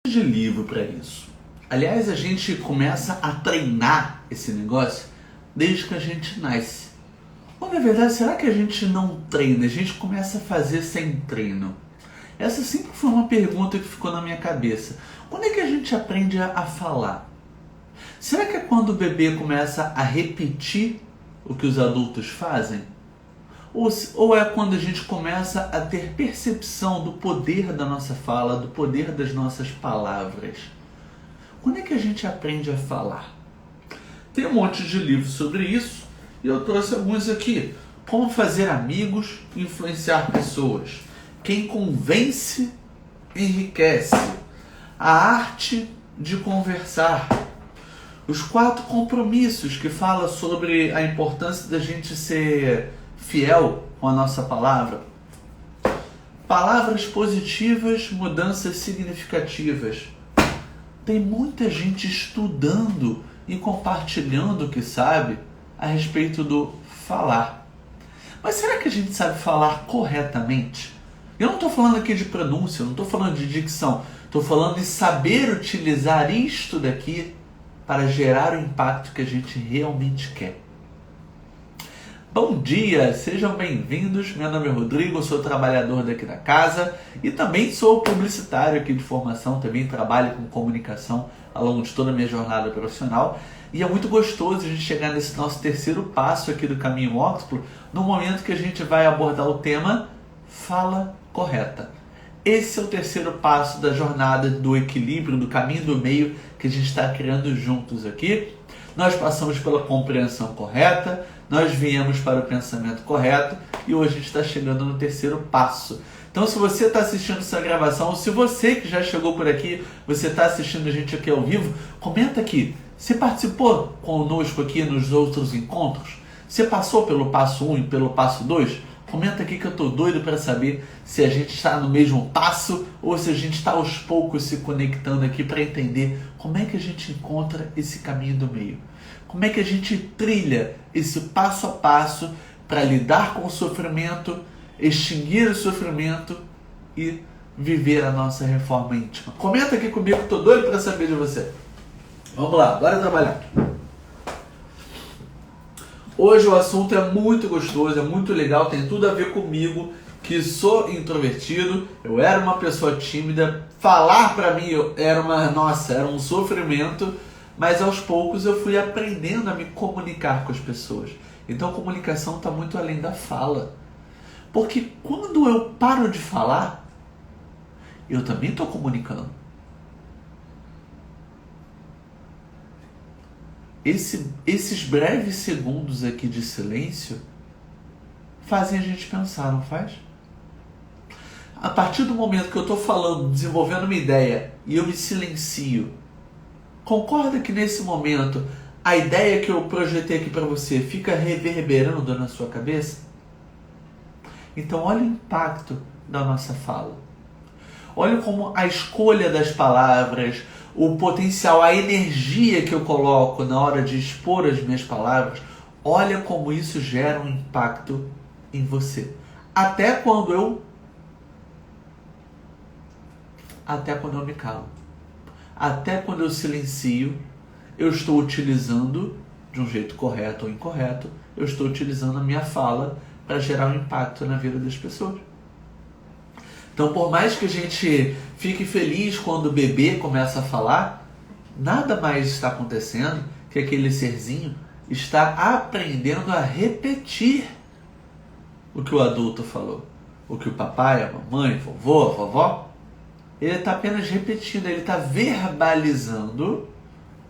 De livro para isso. Aliás, a gente começa a treinar esse negócio desde que a gente nasce. Ou na verdade, será que a gente não treina? A gente começa a fazer sem treino? Essa sempre foi uma pergunta que ficou na minha cabeça. Quando é que a gente aprende a falar? Será que é quando o bebê começa a repetir o que os adultos fazem? Ou é quando a gente começa a ter percepção do poder da nossa fala, do poder das nossas palavras? Quando é que a gente aprende a falar? Tem um monte de livros sobre isso e eu trouxe alguns aqui. Como fazer amigos e influenciar pessoas. Quem convence, enriquece. A arte de conversar. Os 4 compromissos, que fala sobre a importância da gente ser fiel com a nossa palavra. Palavras positivas, mudanças significativas. Tem muita gente estudando e compartilhando o que sabe a respeito do falar. Mas será que a gente sabe falar corretamente? Eu não estou falando aqui de pronúncia, não estou falando de dicção. Estou falando de saber utilizar isto daqui para gerar o impacto que a gente realmente quer. Bom dia, sejam bem-vindos. Meu nome é Rodrigo, eu sou trabalhador daqui da casa e também sou publicitário aqui de formação, também trabalho com comunicação ao longo de toda a minha jornada profissional. E é muito gostoso a gente chegar nesse nosso terceiro passo aqui do Caminho Óculo, no momento que a gente vai abordar o tema Fala Correta. Esse é o terceiro passo da jornada do equilíbrio, do caminho do meio que a gente está criando juntos aqui. Nós passamos pela compreensão correta, nós viemos para o pensamento correto e hoje a gente está chegando no terceiro passo. Então, se você está assistindo essa gravação, ou se você que já chegou por aqui, você está assistindo a gente aqui ao vivo, comenta aqui. Você participou conosco aqui nos outros encontros? Você passou pelo passo 1 e pelo passo 2? Comenta aqui que eu estou doido para saber se a gente está no mesmo passo ou se a gente está aos poucos se conectando aqui para entender como é que a gente encontra esse caminho do meio. Como é que a gente trilha esse passo a passo para lidar com o sofrimento, extinguir o sofrimento e viver a nossa reforma íntima. Comenta aqui comigo que estou doido para saber de você. Vamos lá, bora trabalhar. Hoje o assunto é muito gostoso, é muito legal, tem tudo a ver comigo, que sou introvertido, eu era uma pessoa tímida, falar para mim era um sofrimento, mas aos poucos eu fui aprendendo a me comunicar com as pessoas. Então a comunicação está muito além da fala. Porque quando eu paro de falar, eu também estou comunicando. Esses breves segundos aqui de silêncio fazem a gente pensar, não faz? A partir do momento que eu estou falando, desenvolvendo uma ideia e eu me silencio, concorda que nesse momento a ideia que eu projetei aqui para você fica reverberando na sua cabeça? Então olha o impacto da nossa fala. Olha como a escolha das palavras, o potencial, a energia que eu coloco na hora de expor as minhas palavras, olha como isso gera um impacto em você. Até quando eu me calo. Até quando eu silencio, eu estou utilizando, de um jeito correto ou incorreto, eu estou utilizando a minha fala para gerar um impacto na vida das pessoas. Então, por mais que a gente fique feliz quando o bebê começa a falar, nada mais está acontecendo que aquele serzinho está aprendendo a repetir o que o adulto falou. O que o papai, a mamãe, a vovô, a vovó, ele está apenas repetindo, ele está verbalizando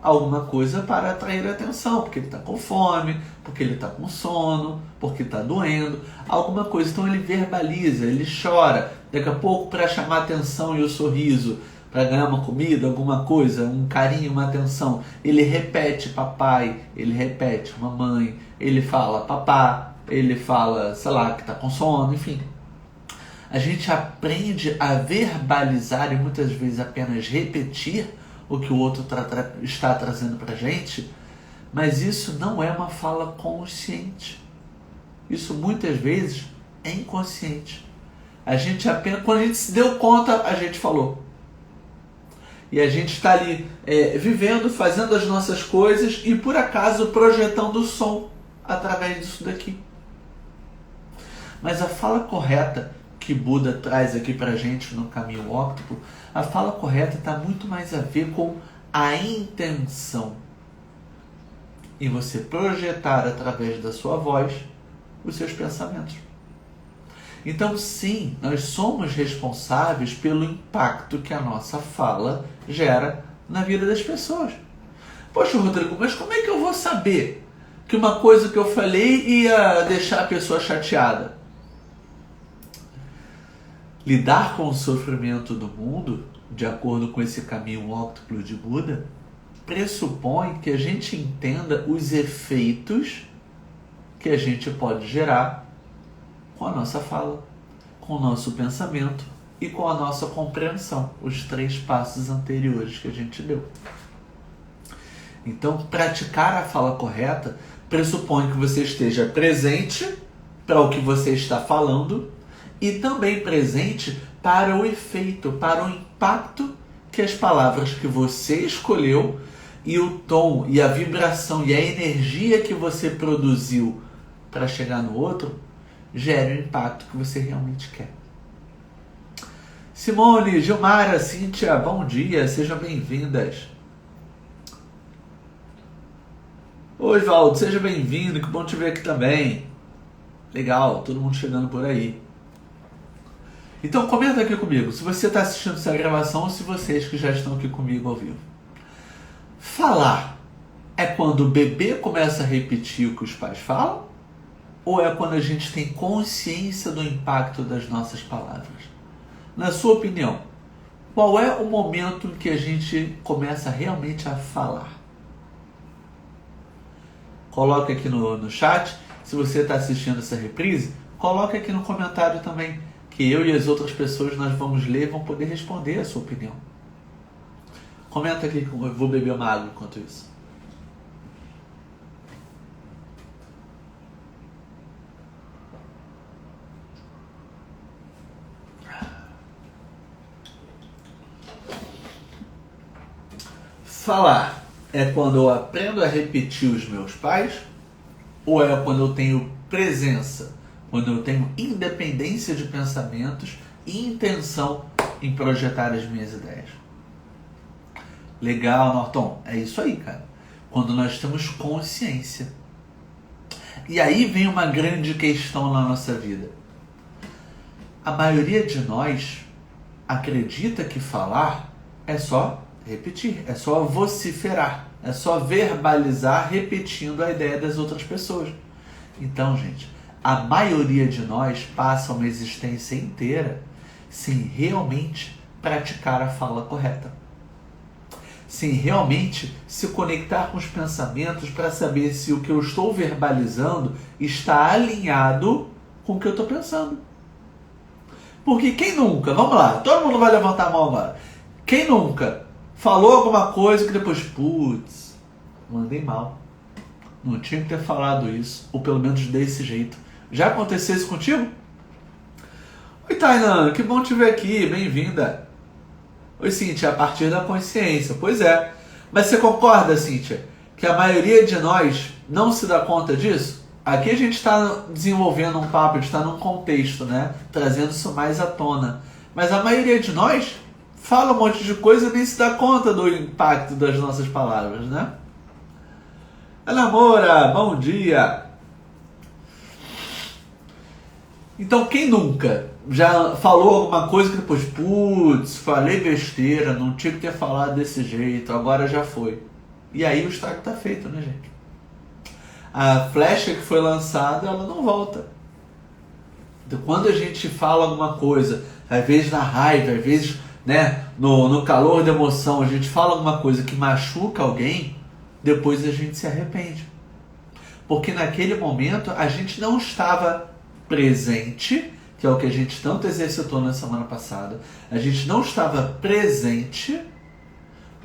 alguma coisa para atrair a atenção, porque ele está com fome, porque ele está com sono, porque está doendo, alguma coisa. Então ele verbaliza, ele chora, daqui a pouco para chamar a atenção e o sorriso, para ganhar uma comida, alguma coisa, um carinho, uma atenção, ele repete papai, ele repete mamãe, ele fala papá, ele fala, sei lá, que está com sono, enfim. A gente aprende a verbalizar e muitas vezes apenas repetir o que o outro está trazendo para a gente, mas isso não é uma fala consciente. Isso muitas vezes é inconsciente. A gente apenas, quando a gente se deu conta, a gente falou. e a gente está ali vivendo, fazendo as nossas coisas e por acaso projetando o som através disso daqui. Mas a fala correta que Buda traz aqui para a gente no caminho óptico, a fala correta está muito mais a ver com a intenção. E você projetar através da sua voz os seus pensamentos. Então, sim, nós somos responsáveis pelo impacto que a nossa fala gera na vida das pessoas. Poxa, Rodrigo, mas como é que eu vou saber que uma coisa que eu falei ia deixar a pessoa chateada? Lidar com o sofrimento do mundo, de acordo com esse caminho óptico de Buda, pressupõe que a gente entenda os efeitos que a gente pode gerar com a nossa fala, com o nosso pensamento e com a nossa compreensão, os 3 passos anteriores que a gente deu. Então, praticar a fala correta pressupõe que você esteja presente para o que você está falando e também presente para o efeito, para o impacto que as palavras que você escolheu e o tom e a vibração e a energia que você produziu para chegar no outro gere o impacto que você realmente quer. Simone, Gilmara, Cíntia, bom dia, sejam bem-vindas. Oi, Valdo, seja bem-vindo, que bom te ver aqui também. Legal, todo mundo chegando por aí. Então comenta aqui comigo, se você está assistindo essa gravação ou se vocês que já estão aqui comigo ao vivo. Falar é quando o bebê começa a repetir o que os pais falam? Ou é quando a gente tem consciência do impacto das nossas palavras? Na sua opinião, qual é o momento em que a gente começa realmente a falar? Coloque aqui no chat. Se você está assistindo essa reprise, coloque aqui no comentário também, que eu e as outras pessoas nós vamos ler e vão poder responder a sua opinião. Comenta aqui que eu vou beber uma água enquanto isso. Falar é quando eu aprendo a repetir os meus pais? Ou é quando eu tenho presença, quando eu tenho independência de pensamentos e intenção em projetar as minhas ideias? Legal, Norton. É isso aí, cara. Quando nós temos consciência. E aí vem uma grande questão na nossa vida. A maioria de nós acredita que falar é só repetir, é só vociferar, é só verbalizar repetindo a ideia das outras pessoas. Então, gente, a maioria de nós passa uma existência inteira sem realmente praticar a fala correta. Sem realmente se conectar com os pensamentos para saber se o que eu estou verbalizando está alinhado com o que eu estou pensando. Porque quem nunca, vamos lá, todo mundo vai levantar a mão agora. Quem nunca falou alguma coisa que depois, putz, mandei mal. Não tinha que ter falado isso, ou pelo menos desse jeito. Já aconteceu isso contigo? Oi, Tainan, que bom te ver aqui, bem-vinda. Oi, Cíntia, a partir da consciência. Pois é, mas você concorda, Cíntia, que a maioria de nós não se dá conta disso? Aqui a gente está desenvolvendo um papo, a gente está num contexto, né? Trazendo isso mais à tona. Mas a maioria de nós fala um monte de coisa e nem se dá conta do impacto das nossas palavras, né? Ana Moura, bom dia! Então, quem nunca já falou alguma coisa que depois, putz, falei besteira, não tinha que ter falado desse jeito, agora já foi. E aí o estrago está feito, né, gente? A flecha que foi lançada, ela não volta. Então, quando a gente fala alguma coisa, às vezes na raiva, às vezes, né, no calor da emoção, a gente fala alguma coisa que machuca alguém, depois a gente se arrepende. Porque naquele momento a gente não estava presente, que é o que a gente tanto exercitou na semana passada, a gente não estava presente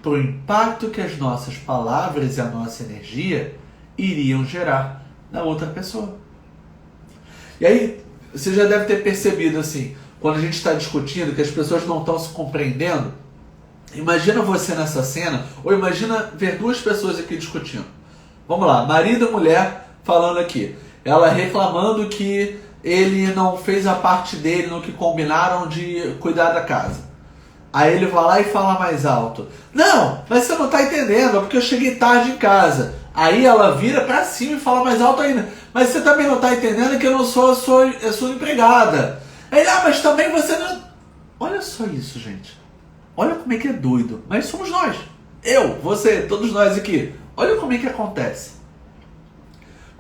para o impacto que as nossas palavras e a nossa energia iriam gerar na outra pessoa. E aí, você já deve ter percebido assim, quando a gente está discutindo que as pessoas não estão se compreendendo, Imagina você nessa cena, ou imagina ver duas pessoas aqui discutindo. Vamos lá, marido e mulher falando aqui. Ela reclamando que ele não fez a parte dele no que combinaram de cuidar da casa. Aí ele vai lá e fala mais alto. Não, mas você não tá entendendo, é porque eu cheguei tarde em casa. Aí ela vira pra cima e fala mais alto ainda. Mas você também não tá entendendo que eu não sou a sua empregada. Aí ele, mas também você não... Olha só isso, gente. Olha como é que é doido. Mas somos nós. Eu, você, todos nós aqui. Olha como é que acontece.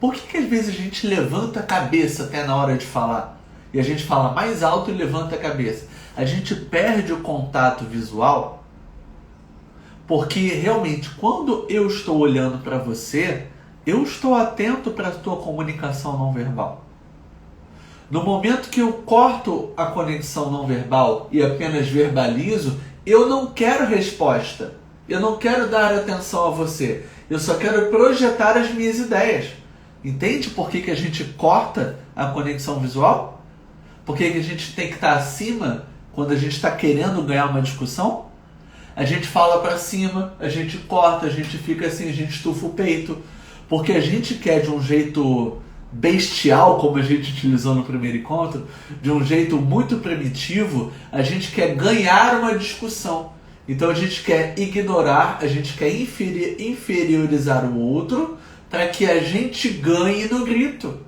Por que às vezes a gente levanta a cabeça até na hora de falar? E a gente fala mais alto e levanta a cabeça. A gente perde o contato visual porque realmente quando eu estou olhando para você, eu estou atento para a tua comunicação não verbal. No momento que eu corto a conexão não verbal e apenas verbalizo, eu não quero resposta. Eu não quero dar atenção a você. Eu só quero projetar as minhas ideias. Entende por que a gente corta a conexão visual? Por que a gente tem que estar acima quando a gente está querendo ganhar uma discussão? A gente fala para cima, a gente corta, a gente fica assim, a gente estufa o peito. Porque a gente quer de um jeito bestial, como a gente utilizou no primeiro encontro, de um jeito muito primitivo, a gente quer ganhar uma discussão. Então a gente quer ignorar, a gente quer inferiorizar o outro para que a gente ganhe no grito.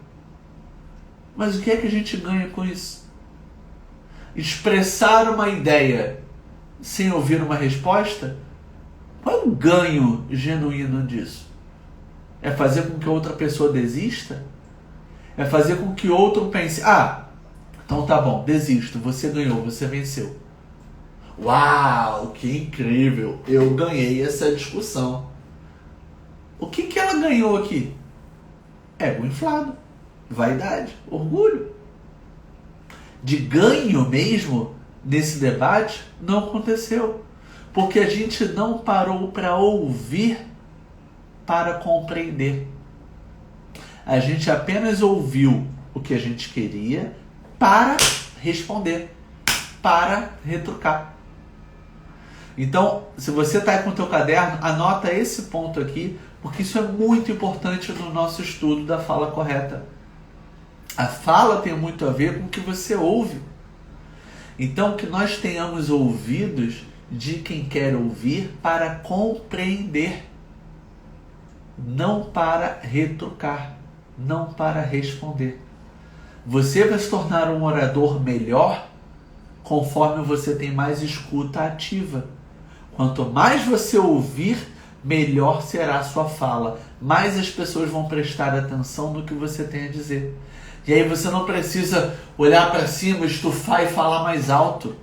Mas o que é que a gente ganha com isso? Expressar uma ideia sem ouvir uma resposta? Qual é o ganho genuíno disso? É fazer com que outra pessoa desista? É fazer com que outro pense, então tá bom, desisto, você ganhou, você venceu. Uau, que incrível, eu ganhei essa discussão. O que ela ganhou aqui? Ego inflado, vaidade, orgulho. De ganho mesmo nesse debate não aconteceu, porque a gente não parou para ouvir, para compreender. A gente apenas ouviu o que a gente queria para responder, para retrucar. Então, se você está com o teu caderno, anota esse ponto aqui, porque isso é muito importante no nosso estudo da fala correta. A fala tem muito a ver com o que você ouve. Então, que nós tenhamos ouvidos de quem quer ouvir para compreender, não para retrucar, não para responder. Você vai se tornar um orador melhor conforme você tem mais escuta ativa. Quanto mais você ouvir, melhor será a sua fala. Mais as pessoas vão prestar atenção no que você tem a dizer. E aí você não precisa olhar para cima, estufar e falar mais alto.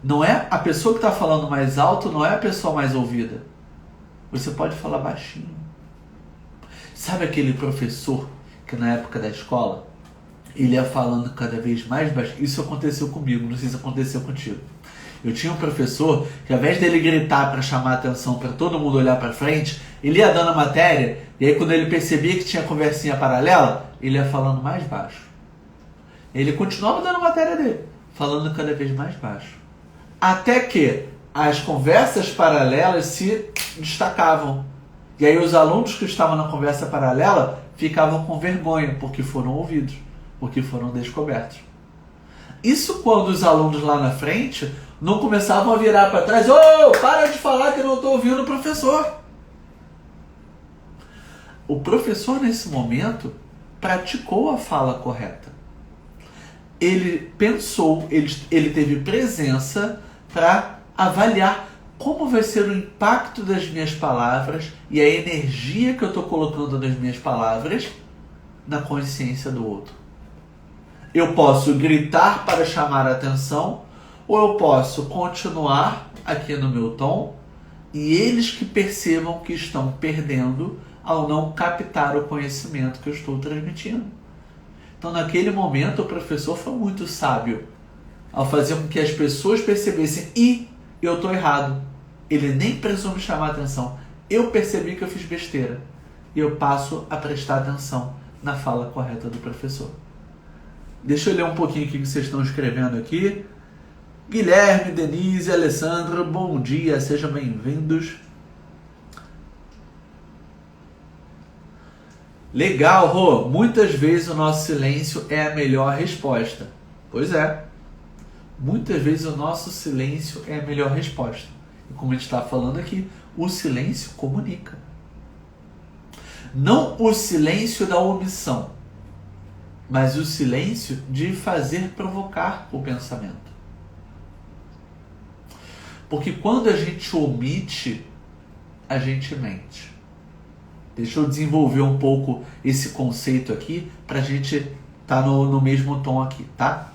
Não é a pessoa que está falando mais alto, não é a pessoa mais ouvida. Você pode falar baixinho. Sabe aquele professor que na época da escola, ele ia falando cada vez mais baixo? Isso aconteceu comigo, não sei se aconteceu contigo. Eu tinha um professor que, ao invés dele gritar para chamar a atenção, para todo mundo olhar para frente, ele ia dando a matéria, e aí quando ele percebia que tinha conversinha paralela, ele ia falando mais baixo. Ele continuava dando a matéria dele, falando cada vez mais baixo. Até que as conversas paralelas se destacavam. E aí os alunos que estavam na conversa paralela ficavam com vergonha, porque foram ouvidos, porque foram descobertos. Isso quando os alunos lá na frente não começavam a virar para trás, para de falar que eu não estou ouvindo o professor. O professor nesse momento praticou a fala correta. Ele pensou, ele teve presença para avaliar como vai ser o impacto das minhas palavras e a energia que eu estou colocando nas minhas palavras na consciência do outro. Eu posso gritar para chamar a atenção, ou eu posso continuar aqui no meu tom e eles que percebam que estão perdendo ao não captar o conhecimento que eu estou transmitindo. Então, naquele momento, o professor foi muito sábio ao fazer com que as pessoas percebessem, eu estou errado. Ele nem precisou me chamar a atenção. Eu percebi que eu fiz besteira. E eu passo a prestar atenção na fala correta do professor. Deixa eu ler um pouquinho o que vocês estão escrevendo aqui. Guilherme, Denise, Alessandra, bom dia, sejam bem-vindos. Legal, Rô. Muitas vezes o nosso silêncio é a melhor resposta. Pois é. Muitas vezes o nosso silêncio é a melhor resposta. E como a gente está falando aqui, o silêncio comunica. Não o silêncio da omissão, mas o silêncio de fazer provocar o pensamento. Porque quando a gente omite, a gente mente. Deixa eu desenvolver um pouco esse conceito aqui para a gente estar no mesmo tom aqui, tá?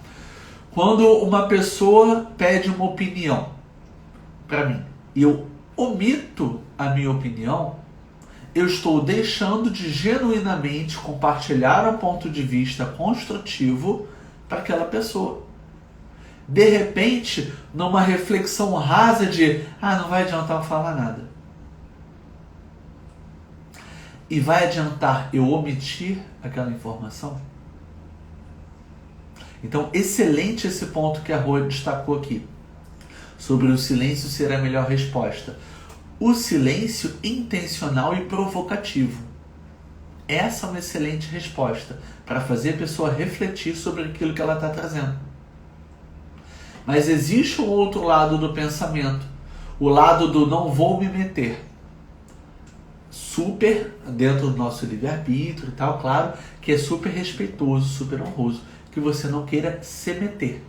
Quando uma pessoa pede uma opinião para mim e eu omito a minha opinião, eu estou deixando de genuinamente compartilhar um ponto de vista construtivo para aquela pessoa. De repente, numa reflexão rasa de não vai adiantar eu falar nada. E vai adiantar eu omitir aquela informação? Então, excelente esse ponto que a Rô destacou aqui, sobre o silêncio ser a melhor resposta. O silêncio intencional e provocativo. Essa é uma excelente resposta para fazer a pessoa refletir sobre aquilo que ela está trazendo. Mas existe um outro lado do pensamento, o lado do não vou me meter. Super, dentro do nosso livre-arbítrio e tal, claro, que é super respeitoso, super honroso, que você não queira se meter.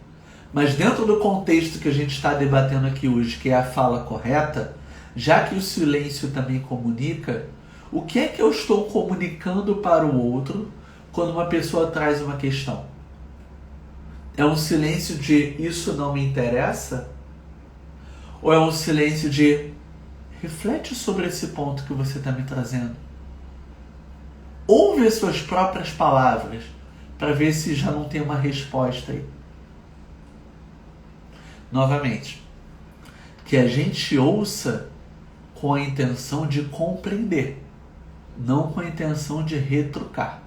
Mas dentro do contexto que a gente está debatendo aqui hoje, que é a fala correta, já que o silêncio também comunica, o que é que eu estou comunicando para o outro quando uma pessoa traz uma questão? É um silêncio de isso não me interessa? Ou é um silêncio de reflete sobre esse ponto que você está me trazendo? Ouve as suas próprias palavras para ver se já não tem uma resposta aí. Novamente, que a gente ouça com a intenção de compreender, não com a intenção de retrucar.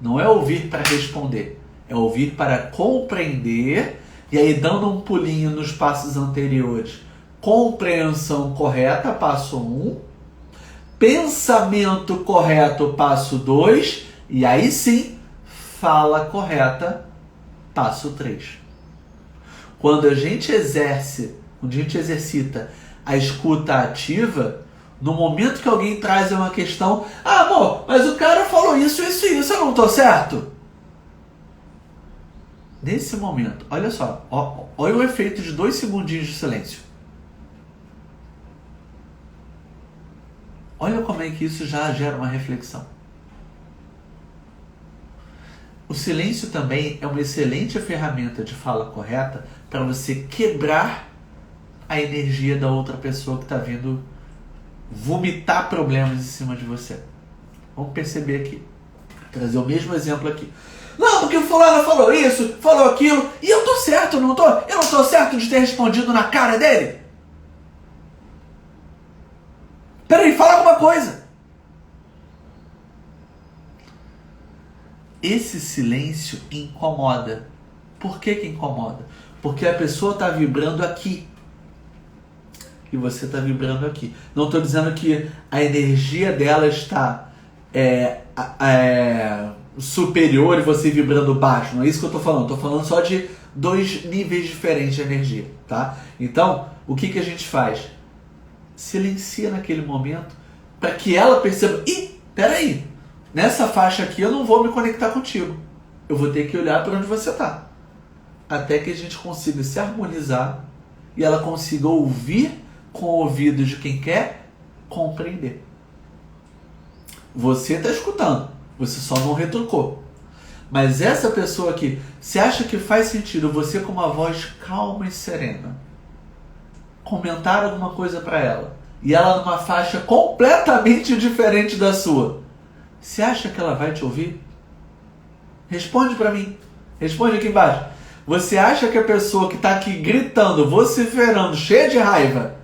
Não é ouvir para responder, é ouvir para compreender, e aí dando um pulinho nos passos anteriores. Compreensão correta, passo 1. Pensamento correto, passo 2. E aí sim, fala correta, passo 3. Quando a gente exercita a escuta ativa, no momento que alguém traz uma questão, amor, mas o cara falou isso, isso e isso, eu não estou certo? Nesse momento, olha só, olha o efeito de 2 segundinhos de silêncio. Olha como é que isso já gera uma reflexão. O silêncio também é uma excelente ferramenta de fala correta para você quebrar a energia da outra pessoa que está vindo vomitar problemas em cima de você. Vamos perceber aqui. Vou trazer o mesmo exemplo aqui. Não, porque o fulano falou isso, falou aquilo, e eu tô certo, não tô? Eu não tô certo de ter respondido na cara dele? Peraí, fala alguma coisa. Esse silêncio incomoda. Por que incomoda? Porque a pessoa está vibrando aqui. E você está vibrando aqui. Não estou dizendo que a energia dela está superior e você vibrando baixo. Não é isso que eu estou falando. Estou falando só de 2 níveis diferentes de energia. Tá? Então, o que a gente faz? Silencia naquele momento para que ela perceba, peraí, nessa faixa aqui eu não vou me conectar contigo, eu vou ter que olhar para onde você está, até que a gente consiga se harmonizar e ela consiga ouvir com o ouvido de quem quer compreender. Você está escutando, você só não retrucou, mas essa pessoa aqui, você acha que faz sentido você com uma voz calma e serena comentar alguma coisa para ela, e ela numa faixa completamente diferente da sua, você acha que ela vai te ouvir? Responde para mim. Responde aqui embaixo. Você acha que a pessoa que está aqui gritando, vociferando, cheia de raiva,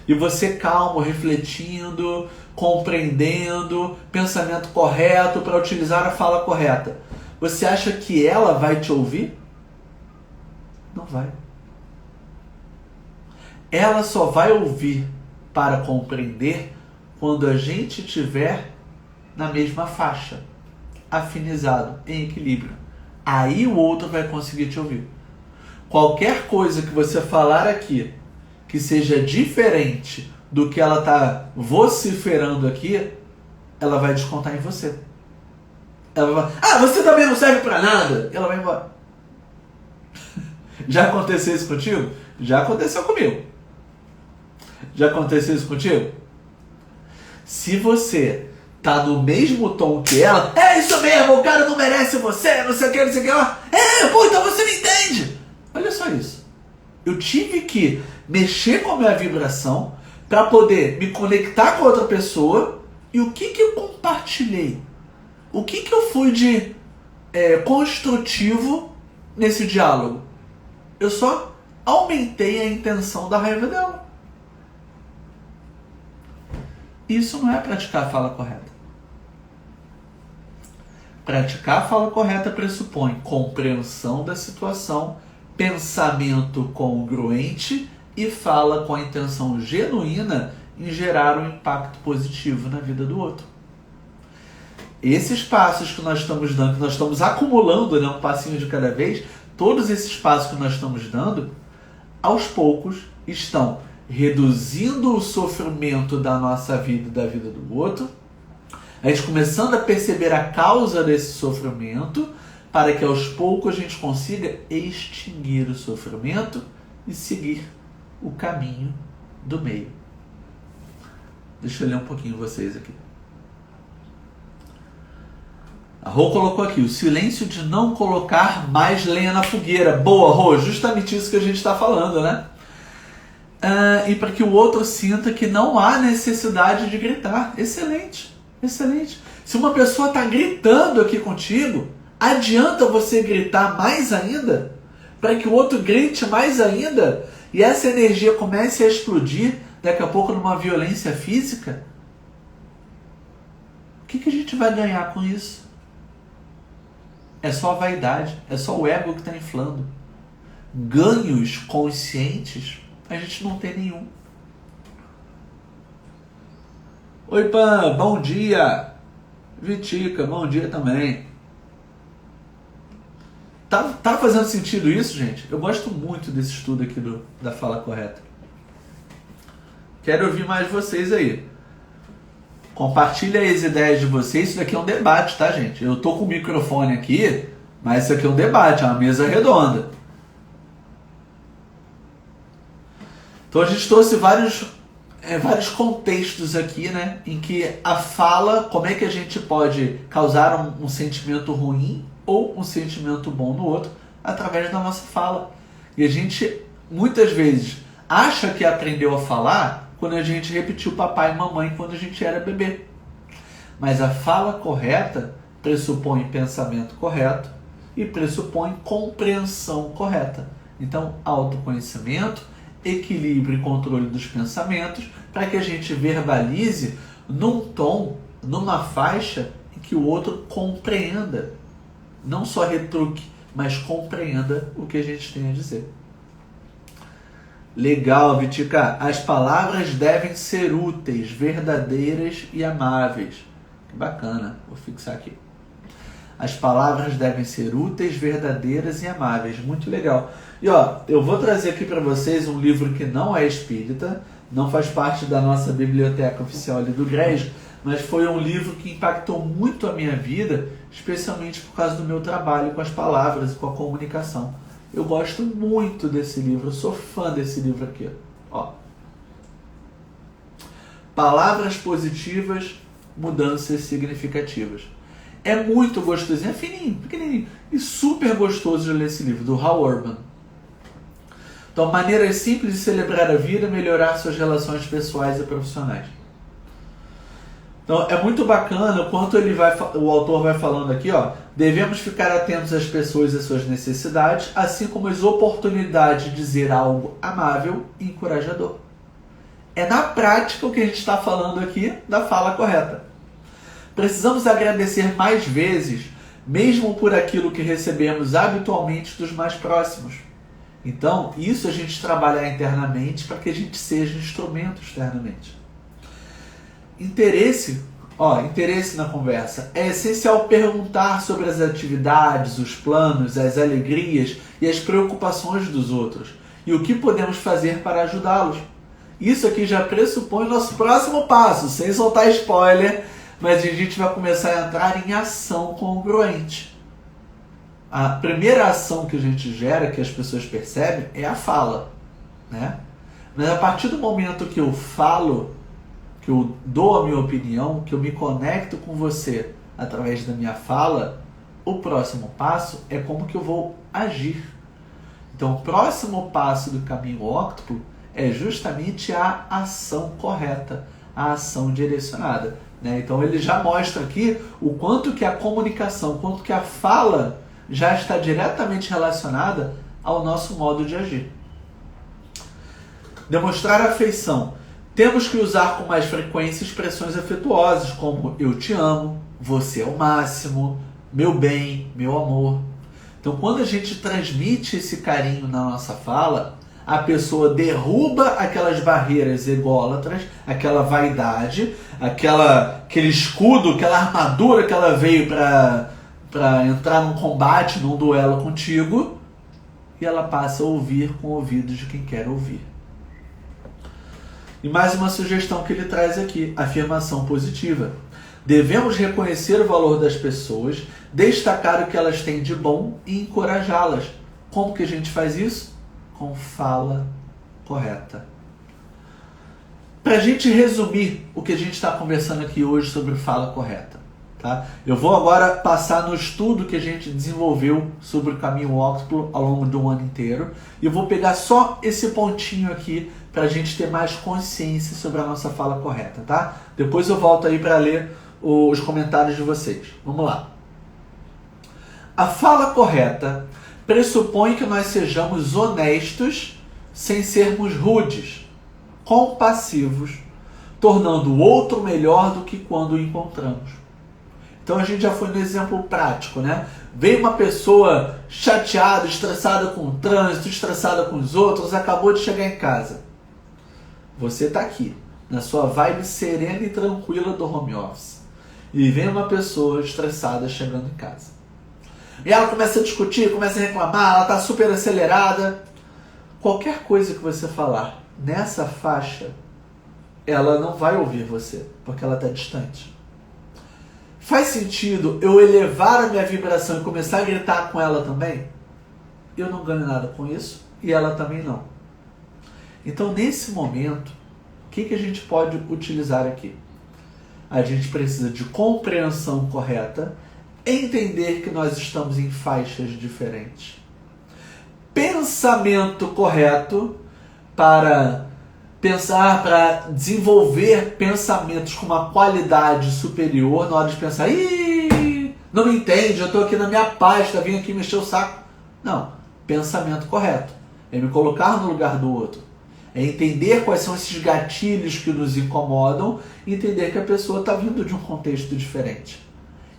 e você calmo, refletindo, compreendendo, pensamento correto para utilizar a fala correta, você acha que ela vai te ouvir? Não vai. ela só vai ouvir para compreender quando a gente estiver na mesma faixa, afinizado, em equilíbrio. Aí o outro vai conseguir te ouvir. Qualquer coisa que você falar aqui que seja diferente do que ela está vociferando aqui, ela vai descontar em você. Ela vai falar, você também não serve para nada. Ela vai embora. Já aconteceu isso contigo? Já aconteceu comigo. Já aconteceu isso contigo? Se você tá no mesmo tom que ela, é isso mesmo, o cara não merece você, não sei o que, não sei o que lá. Então você não entende. Olha só isso. Eu tive que mexer com a minha vibração para poder me conectar com outra pessoa. E o que eu compartilhei? O que eu fui de construtivo nesse diálogo? Eu só aumentei a intenção da raiva dela. Isso não é praticar a fala correta. Praticar a fala correta pressupõe compreensão da situação, pensamento congruente e fala com a intenção genuína em gerar um impacto positivo na vida do outro. Esses passos que nós estamos dando, que nós estamos acumulando, um passinho de cada vez, todos esses passos que nós estamos dando, aos poucos estão reduzindo o sofrimento da nossa vida e da vida do outro, a gente começando a perceber a causa desse sofrimento, para que aos poucos a gente consiga extinguir o sofrimento e seguir o caminho do meio. Deixa eu ler um pouquinho vocês aqui. A Rô colocou aqui, o silêncio de não colocar mais lenha na fogueira. Boa, Rô, justamente isso que a gente está falando, né? E para que o outro sinta que não há necessidade de gritar. Excelente, excelente. Se uma pessoa está gritando aqui contigo, adianta você gritar mais ainda, para que o outro grite mais ainda, e essa energia comece a explodir, daqui a pouco numa violência física? O que a gente vai ganhar com isso? É só a vaidade, é só o ego que está inflando. Ganhos conscientes, a gente não tem nenhum. Oi, Pan, bom dia. Vitica, bom dia também. Tá fazendo sentido isso, gente? Eu gosto muito desse estudo aqui da fala correta. Quero ouvir mais vocês aí. Compartilha as ideias de vocês. Isso daqui é um debate, tá, gente? Eu tô com o microfone aqui, mas isso aqui é um debate, é uma mesa redonda. Então a gente trouxe vários contextos aqui, né? Em que a fala, como é que a gente pode causar um sentimento ruim ou um sentimento bom no outro através da nossa fala. E a gente, muitas vezes, acha que aprendeu a falar quando a gente repetiu papai e mamãe quando a gente era bebê. Mas a fala correta pressupõe pensamento correto e pressupõe compreensão correta. Então, autoconhecimento, equilíbrio e controle dos pensamentos, para que a gente verbalize num tom, numa faixa em que o outro compreenda. Não só retruque, mas compreenda o que a gente tem a dizer. Legal, Vitica. As palavras devem ser úteis, verdadeiras e amáveis. Que bacana. Vou fixar aqui. As palavras devem ser úteis, verdadeiras e amáveis. Muito legal. E eu vou trazer aqui para vocês um livro que não é espírita, não faz parte da nossa biblioteca oficial ali do GRES, mas foi um livro que impactou muito a minha vida, especialmente por causa do meu trabalho com as palavras e com a comunicação. Eu gosto muito desse livro, eu sou fã desse livro aqui. Palavras positivas, mudanças significativas. É muito gostosinho, é fininho, pequenininho e super gostoso de ler esse livro, do Hal Urban. Então, maneiras simples de celebrar a vida e melhorar suas relações pessoais e profissionais. Então, é muito bacana o quanto o autor vai falando aqui, devemos ficar atentos às pessoas e às suas necessidades, assim como as oportunidades de dizer algo amável e encorajador. É na prática o que a gente está falando aqui da fala correta. Precisamos agradecer mais vezes, mesmo por aquilo que recebemos habitualmente dos mais próximos. Então, isso a gente trabalhar internamente para que a gente seja instrumento externamente. Interesse na conversa. É essencial perguntar sobre as atividades, os planos, as alegrias e as preocupações dos outros e o que podemos fazer para ajudá-los. Isso aqui já pressupõe o nosso próximo passo, sem soltar spoiler, mas a gente vai começar a entrar em ação congruente. A primeira ação que a gente gera, que as pessoas percebem, é a fala, né? Mas a partir do momento que eu falo, que eu dou a minha opinião, que eu me conecto com você através da minha fala, o próximo passo é como que eu vou agir. Então, o próximo passo do caminho óctuplo é justamente a ação correta, a ação direcionada, né? Então, ele já mostra aqui o quanto que a comunicação, o quanto que a fala já está diretamente relacionada ao nosso modo de agir. Demonstrar afeição. Temos que usar com mais frequência expressões afetuosas, como eu te amo, você é o máximo, meu bem, meu amor. Então, quando a gente transmite esse carinho na nossa fala, a pessoa derruba aquelas barreiras ególatras, aquela vaidade, aquele escudo, aquela armadura que ela veio para entrar num combate, num duelo contigo, e ela passa a ouvir com ouvidos de quem quer ouvir. E mais uma sugestão que ele traz aqui, afirmação positiva. Devemos reconhecer o valor das pessoas, destacar o que elas têm de bom e encorajá-las. Como que a gente faz isso? Com fala correta. Para a gente resumir o que a gente está conversando aqui hoje sobre fala correta, tá? Eu vou agora passar no estudo que a gente desenvolveu sobre o caminho óctuplo ao longo do ano inteiro e eu vou pegar só esse pontinho aqui para a gente ter mais consciência sobre a nossa fala correta, tá? Depois eu volto aí para ler os comentários de vocês. Vamos lá. A fala correta pressupõe que nós sejamos honestos sem sermos rudes, compassivos, tornando o outro melhor do que quando o encontramos. Então a gente já foi no exemplo prático, né? Veio uma pessoa chateada, estressada com o trânsito, estressada com os outros, acabou de chegar em casa. Você está aqui, na sua vibe serena e tranquila do home office. E vem uma pessoa estressada chegando em casa. E ela começa a discutir, começa a reclamar, ela está super acelerada. Qualquer coisa que você falar nessa faixa, ela não vai ouvir você, porque ela está distante. Faz sentido eu elevar a minha vibração e começar a gritar com ela também? Eu não ganho nada com isso e ela também não. Então, nesse momento, o que a gente pode utilizar aqui? A gente precisa de compreensão correta, entender que nós estamos em faixas diferentes. Pensamento correto para pensar, para desenvolver pensamentos com uma qualidade superior na hora de pensar, não me entende, eu estou aqui na minha pasta, vim aqui mexer o saco. Não, pensamento correto. É me colocar no lugar do outro. É entender quais são esses gatilhos que nos incomodam e entender que a pessoa está vindo de um contexto diferente.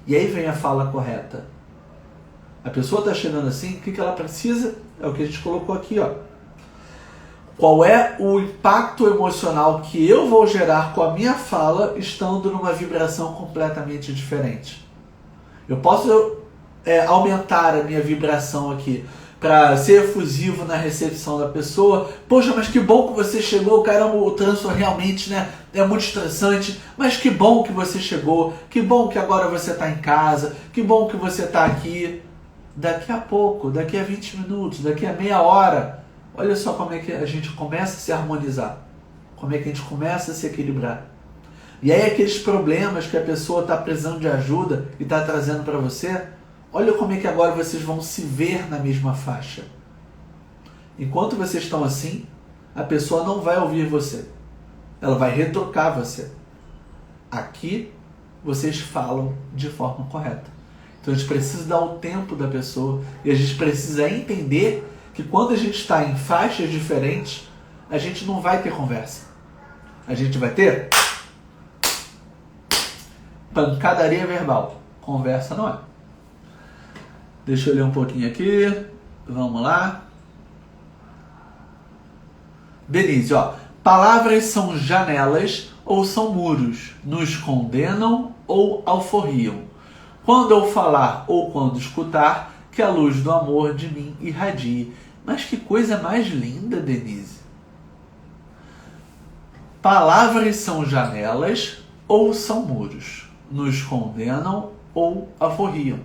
E aí vem a fala correta. A pessoa está chegando assim, o que ela precisa? É o que a gente colocou aqui, ó. Qual é o impacto emocional que eu vou gerar com a minha fala estando numa vibração completamente diferente? Eu posso aumentar a minha vibração aqui para ser efusivo na recepção da pessoa. Poxa, mas que bom que você chegou, caramba, o trânsito realmente, né, é muito estressante, mas que bom que você chegou, que bom que agora você está em casa, que bom que você está aqui. Daqui a pouco, daqui a 20 minutos, daqui a meia hora, olha só como é que a gente começa a se harmonizar, como é que a gente começa a se equilibrar. E aí aqueles problemas que a pessoa está precisando de ajuda e está trazendo para você, olha como é que agora vocês vão se ver na mesma faixa. Enquanto vocês estão assim, a pessoa não vai ouvir você. Ela vai retocar você. Aqui, vocês falam de forma correta. Então a gente precisa dar o tempo da pessoa e a gente precisa entender que quando a gente está em faixas diferentes, a gente não vai ter conversa. A gente vai ter pancadaria verbal. Conversa não é. Deixa eu ler um pouquinho aqui. Vamos lá. Denise, ó. Palavras são janelas ou são muros? Nos condenam ou alforriam? Quando eu falar ou quando escutar, que a luz do amor de mim irradie. Mas que coisa mais linda, Denise. Palavras são janelas ou são muros? Nos condenam ou alforriam?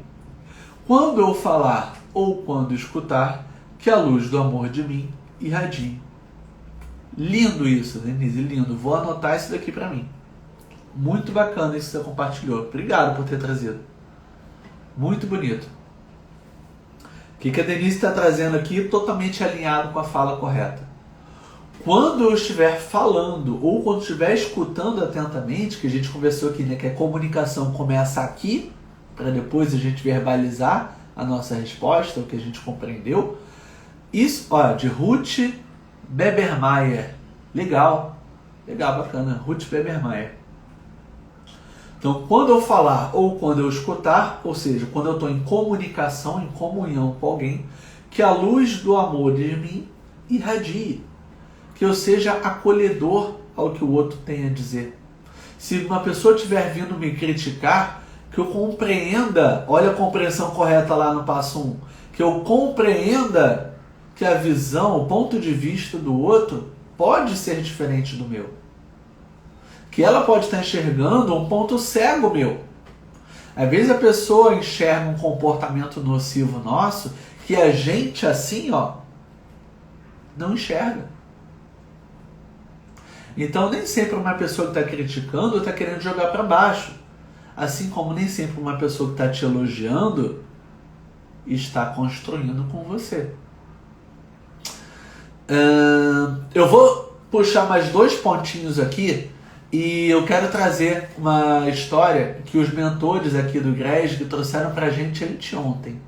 Quando eu falar ou quando escutar, que a luz do amor de mim irradie. Lindo isso, Denise, lindo. Vou anotar isso daqui para mim. Muito bacana isso que você compartilhou. Obrigado por ter trazido. Muito bonito. O que a Denise está trazendo aqui totalmente alinhado com a fala correta. Quando eu estiver falando ou quando estiver escutando atentamente, que a gente conversou aqui, né, que a comunicação começa aqui, para depois a gente verbalizar a nossa resposta, o que a gente compreendeu. Isso, ó, de Ruth Bebermeier. Legal, bacana. Ruth Bebermeier. Então, quando eu falar ou quando eu escutar, ou seja, quando eu estou em comunicação, em comunhão com alguém, que a luz do amor de mim irradie. Que eu seja acolhedor ao que o outro tem a dizer. Se uma pessoa estiver vindo me criticar, que eu compreenda, olha a compreensão correta lá no passo 1, que eu compreenda que a visão, o ponto de vista do outro pode ser diferente do meu. Que ela pode estar enxergando um ponto cego meu. Às vezes a pessoa enxerga um comportamento nocivo nosso que a gente assim, ó, não enxerga. Então nem sempre uma pessoa que está criticando está querendo jogar para baixo. Assim como nem sempre uma pessoa que está te elogiando está construindo com você. Eu vou puxar mais 2 pontinhos aqui e eu quero trazer uma história que os mentores aqui do GRESG trouxeram pra gente anteontem.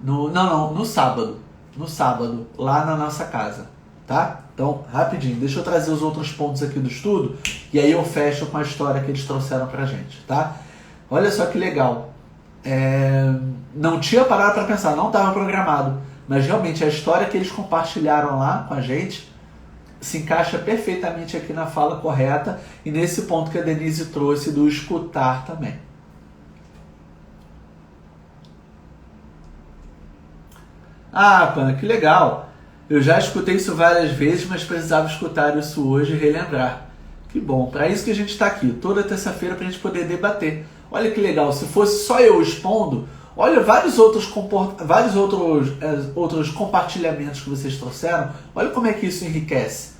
No sábado. No sábado, lá na nossa casa. Tá? Então, rapidinho, deixa eu trazer os outros pontos aqui do estudo e aí eu fecho com a história que eles trouxeram pra gente, tá? Olha só que legal. Não tinha parado para pensar, não estava programado, mas realmente a história que eles compartilharam lá com a gente se encaixa perfeitamente aqui na fala correta e nesse ponto que a Denise trouxe do escutar também. Ah, Pana, que legal! Eu já escutei isso várias vezes, mas precisava escutar isso hoje e relembrar. Que bom, para isso que a gente está aqui, toda terça-feira para a gente poder debater. Olha que legal, se fosse só eu expondo, olha vários outros compartilhamentos que vocês trouxeram, olha como é que isso enriquece.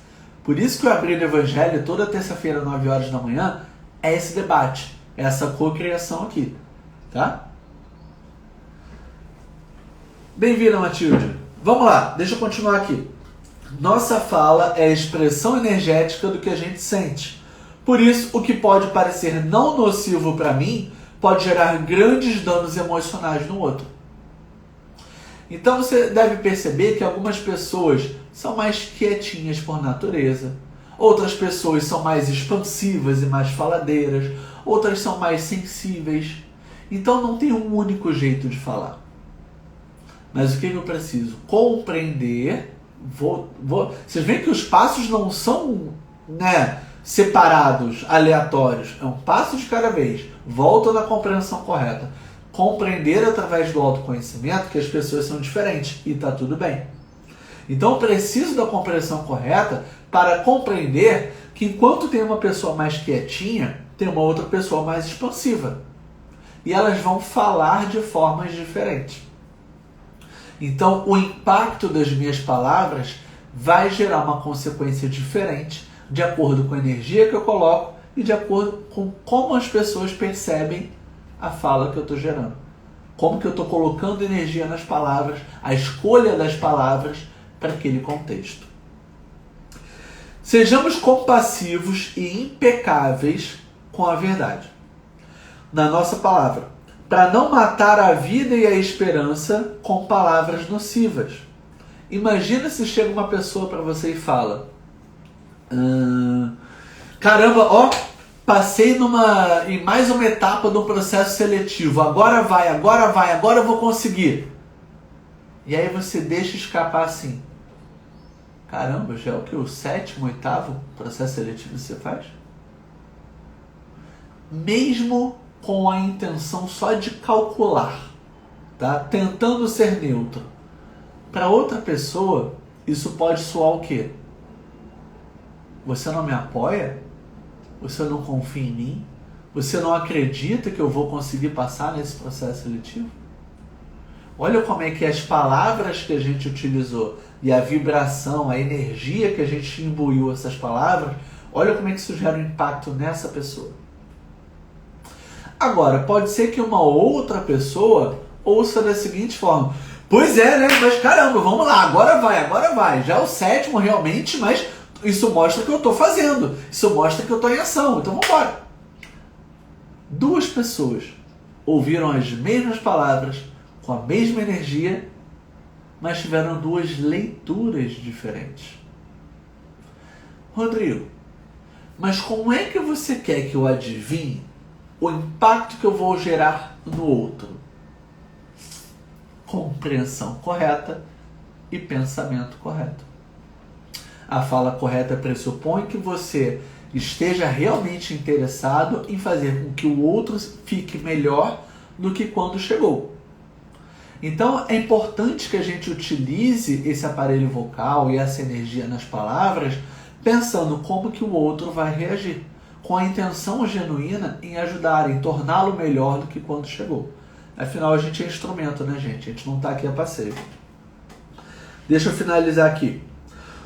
Por isso que o Abrir o Evangelho, toda terça-feira, 9 horas da manhã, é esse debate, é essa cocriação aqui, tá? Bem-vinda, Matilde. Vamos lá, deixa eu continuar aqui. Nossa fala é a expressão energética do que a gente sente. Por isso, o que pode parecer não nocivo para mim pode gerar grandes danos emocionais no outro. Então você deve perceber que algumas pessoas são mais quietinhas por natureza, outras pessoas são mais expansivas e mais faladeiras, outras são mais sensíveis. Então não tem um único jeito de falar. Mas o que eu preciso? Compreender. Vocês veem que os passos não são, né, separados, aleatórios. É um passo de cada vez. Volta na compreensão correta. Compreender através do autoconhecimento que as pessoas são diferentes. E está tudo bem. Então eu preciso da compreensão correta para compreender que enquanto tem uma pessoa mais quietinha, tem uma outra pessoa mais expansiva. E elas vão falar de formas diferentes. Então, o impacto das minhas palavras vai gerar uma consequência diferente de acordo com a energia que eu coloco e de acordo com como as pessoas percebem a fala que eu estou gerando. Como que eu estou colocando energia nas palavras, a escolha das palavras para aquele contexto. Sejamos compassivos e impecáveis com a verdade. Na nossa palavra. Para não matar a vida e a esperança com palavras nocivas. Imagina se chega uma pessoa para você e fala: caramba, ó, passei em mais uma etapa do processo seletivo, agora eu vou conseguir. E aí você deixa escapar assim: Caramba, já é o que? O 7º, 8º processo seletivo que você faz? Mesmo com a intenção só de calcular, tá? Tentando ser neutro. Para outra pessoa, isso pode soar o quê? Você não me apoia? Você não confia em mim? Você não acredita que eu vou conseguir passar nesse processo seletivo? Olha como é que as palavras que a gente utilizou e a vibração, a energia que a gente imbuiu essas palavras, olha como é que isso gera um impacto nessa pessoa. Agora, pode ser que uma outra pessoa ouça da seguinte forma: pois é, né? Mas caramba, vamos lá, agora vai. Já é o 7º realmente, mas isso mostra que eu estou fazendo. Isso mostra que eu estou em ação, então vamos embora. Duas pessoas ouviram as mesmas palavras, com a mesma energia, mas tiveram duas leituras diferentes. Rodrigo, mas como é que você quer que eu adivinhe o impacto que eu vou gerar no outro? Compreensão correta e pensamento correto. A fala correta pressupõe que você esteja realmente interessado em fazer com que o outro fique melhor do que quando chegou. Então é importante que a gente utilize esse aparelho vocal e essa energia nas palavras pensando como que o outro vai reagir, com a intenção genuína em ajudar, em torná-lo melhor do que quando chegou. Afinal, a gente é instrumento, né, gente? A gente não está aqui a passeio. Deixa eu finalizar aqui.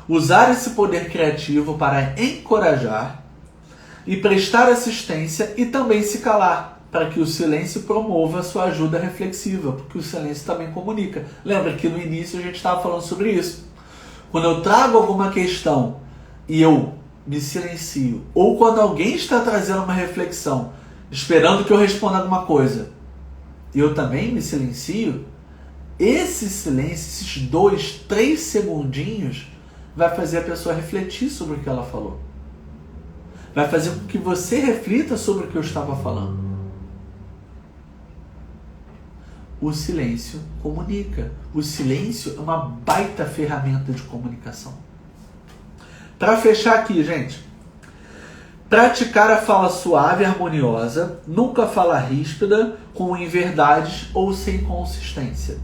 Usar esse poder criativo para encorajar e prestar assistência e também se calar, para que o silêncio promova a sua ajuda reflexiva, porque o silêncio também comunica. Lembra que no início a gente estava falando sobre isso. Quando eu trago alguma questão e eu me silencio, ou quando alguém está trazendo uma reflexão, esperando que eu responda alguma coisa, e eu também me silencio, esse silêncio, esses 2, 3 segundinhos, vai fazer a pessoa refletir sobre o que ela falou. Vai fazer com que você reflita sobre o que eu estava falando. O silêncio comunica. O silêncio é uma baita ferramenta de comunicação. Para fechar aqui, gente, praticar a fala suave e harmoniosa, nunca fala ríspida, com inverdades ou sem consistência.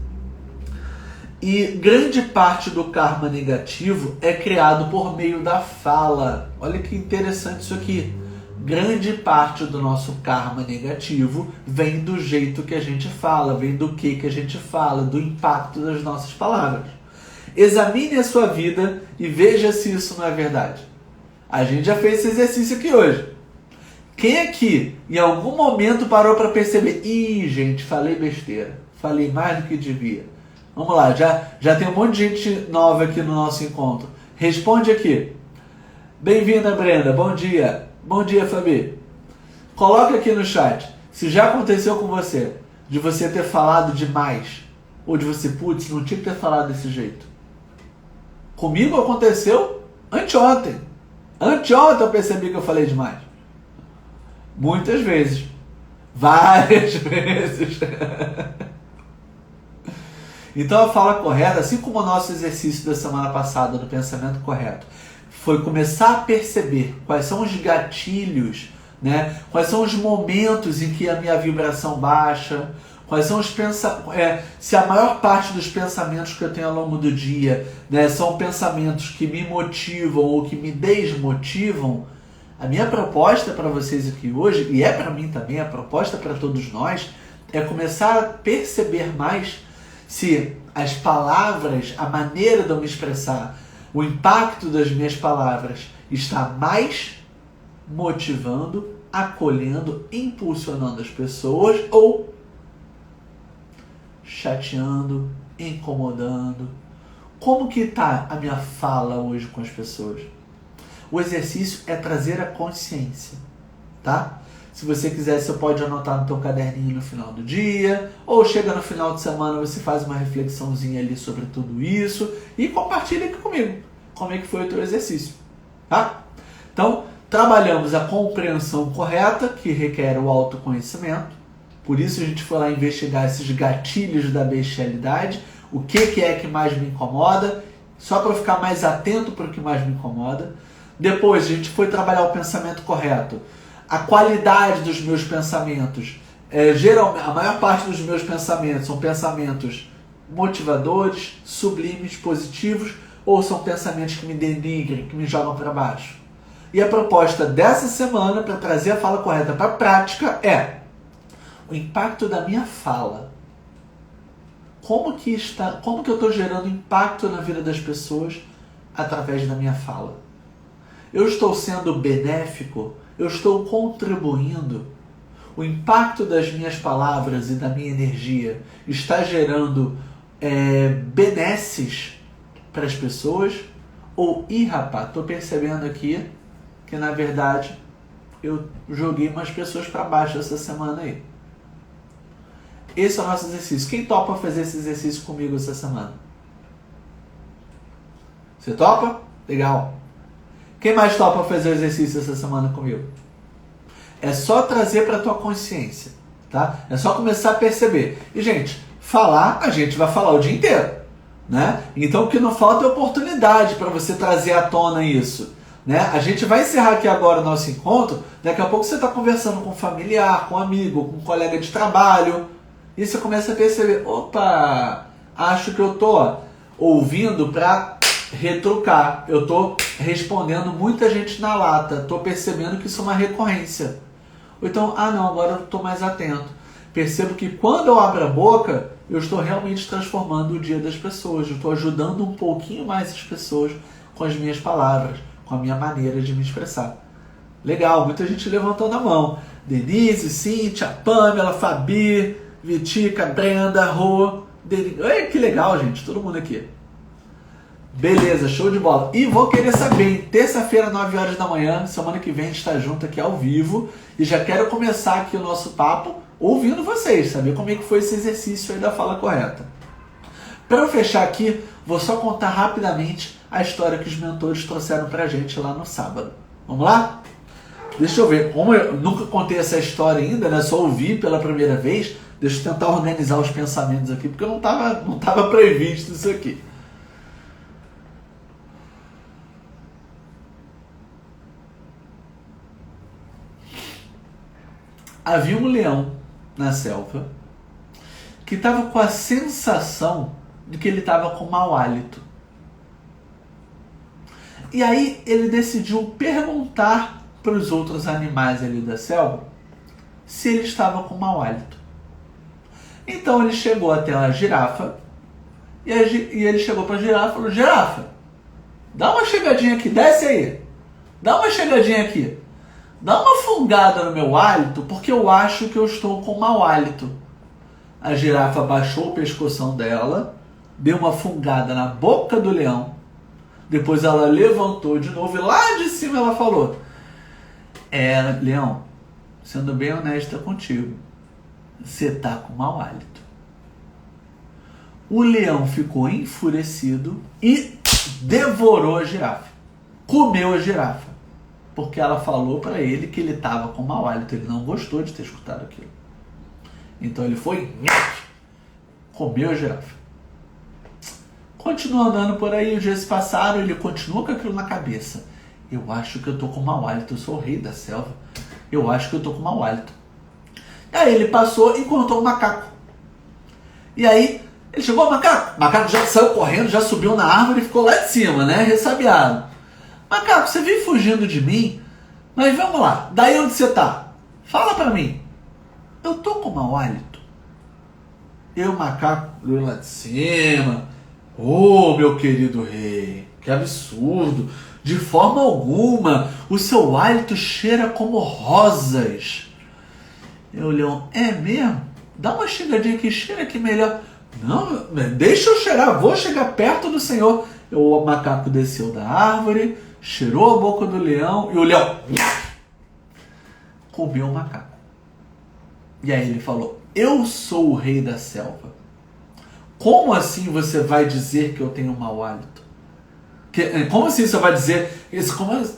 E grande parte do karma negativo é criado por meio da fala. Olha que interessante isso aqui. Grande parte do nosso karma negativo vem do jeito que a gente fala, vem do que a gente fala, do impacto das nossas palavras. Examine a sua vida e veja se isso não é verdade. A gente já fez esse exercício aqui hoje. Quem aqui, em algum momento, parou para perceber: ih, gente, falei besteira, falei mais do que devia? Vamos lá, já tem um monte de gente nova aqui no nosso encontro. Responde aqui. Bem-vinda, Brenda, bom dia. Bom dia, Fabi. Coloca aqui no chat se já aconteceu com você de você ter falado demais, ou de você, putz, não tinha que ter falado desse jeito. Comigo aconteceu anteontem. Anteontem eu percebi que eu falei demais. Muitas vezes. Várias vezes. Então a fala correta, assim como o nosso exercício da semana passada do pensamento correto, foi começar a perceber quais são os gatilhos, né? Quais são os momentos em que a minha vibração baixa, quais são os se a maior parte dos pensamentos que eu tenho ao longo do dia, né, são pensamentos que me motivam ou que me desmotivam. A minha proposta para vocês aqui hoje, e é para mim também, a proposta para todos nós, é começar a perceber mais se as palavras, a maneira de eu me expressar, o impacto das minhas palavras está mais motivando, acolhendo, impulsionando as pessoas ou chateando, incomodando. Como que está a minha fala hoje com as pessoas? O exercício é trazer a consciência, tá? Se você quiser, você pode anotar no teu caderninho no final do dia, ou chega no final de semana, você faz uma reflexãozinha ali sobre tudo isso e compartilha aqui comigo como é que foi o teu exercício, tá? Então, trabalhamos a compreensão correta, que requer o autoconhecimento. Por isso a gente foi lá investigar esses gatilhos da bestialidade, o que é que mais me incomoda só para eu ficar mais atento para o que mais me incomoda. Depois a gente foi trabalhar o pensamento correto. A qualidade dos meus pensamentos. Geralmente, a maior parte dos meus pensamentos são pensamentos motivadores, sublimes, positivos, ou são pensamentos que me denigrem, que me jogam para baixo. E a proposta dessa semana, para trazer a fala correta para a prática, é o impacto da minha fala. Como que eu estou gerando impacto na vida das pessoas através da minha fala? Eu estou sendo benéfico? Eu estou contribuindo? O impacto das minhas palavras e da minha energia está gerando benesses para as pessoas? Ou, rapaz, estou percebendo aqui que na verdade eu joguei umas pessoas para baixo essa semana aí. Esse é o nosso exercício. Quem topa fazer esse exercício comigo essa semana? Você topa? Legal. Quem mais topa fazer o exercício essa semana comigo? É só trazer para a tua consciência, tá? É só começar a perceber. E, gente, falar, a gente vai falar o dia inteiro, né? Então, o que não falta é oportunidade para você trazer à tona isso, né? A gente vai encerrar aqui agora o nosso encontro. Daqui a pouco você está conversando com um familiar, com um amigo, com um colega de trabalho, e você começa a perceber, opa, acho que eu estou ouvindo para retrucar, eu estou respondendo muita gente na lata, estou percebendo que isso é uma recorrência. Ou então, não, agora eu estou mais atento. Percebo que quando eu abro a boca, eu estou realmente transformando o dia das pessoas, eu estou ajudando um pouquinho mais as pessoas com as minhas palavras, com a minha maneira de me expressar. Legal, muita gente levantando a mão. Denise, Cíntia, Pamela, Fabi, Vitica, Brenda, Rô. Que legal, gente, todo mundo aqui. Beleza, show de bola. E vou querer saber, terça-feira, 9 horas da manhã, semana que vem a gente está junto aqui ao vivo. E já quero começar aqui o nosso papo ouvindo vocês, saber como é que foi esse exercício aí da fala correta. Para eu fechar aqui, vou só contar rapidamente a história que os mentores trouxeram pra gente lá no sábado. Vamos lá? Deixa eu ver, como eu nunca contei essa história ainda, né? Só ouvi pela primeira vez, deixa eu tentar organizar os pensamentos aqui, porque não tava previsto isso aqui. Havia um leão na selva que estava com a sensação de que ele estava com mau hálito. E aí ele decidiu perguntar para os outros animais ali da selva se ele estava com mau hálito. Então ele chegou até a girafa e ele chegou para a girafa e falou: girafa, dá uma chegadinha aqui, desce aí, dá uma chegadinha aqui. Dá uma fungada no meu hálito, porque eu acho que eu estou com mau hálito. A girafa baixou o pescoção dela, deu uma fungada na boca do leão, depois ela levantou de novo e lá de cima ela falou: leão, sendo bem honesta contigo, você está com mau hálito. O leão ficou enfurecido e devorou a girafa, comeu a girafa. Porque ela falou para ele que ele estava com mau hálito, ele não gostou de ter escutado aquilo. Então ele foi, comeu a girafa. Continua andando por aí, os dias se passaram, ele continua com aquilo na cabeça. Eu acho que eu estou com mau hálito, eu sou o rei da selva. Eu acho que eu estou com mau hálito. E aí ele passou e encontrou um macaco. E aí ele chegou ao macaco. O macaco já saiu correndo, já subiu na árvore e ficou lá de cima, né? Ressabiado. Macaco, você vem fugindo de mim? Mas vamos lá, daí onde você tá? Fala pra mim. Eu tô com mau hálito. E o macaco olhou lá de cima. Meu querido rei, que absurdo. De forma alguma, o seu hálito cheira como rosas. E o leão, é mesmo? Dá uma chegadinha aqui, cheira aqui melhor. Não, deixa eu cheirar, vou chegar perto do senhor. O macaco desceu da árvore, cheirou a boca do leão e o leão comeu o macaco. E aí ele falou: eu sou o rei da selva. Como assim você vai dizer que eu tenho mau hálito? Como assim você vai dizer...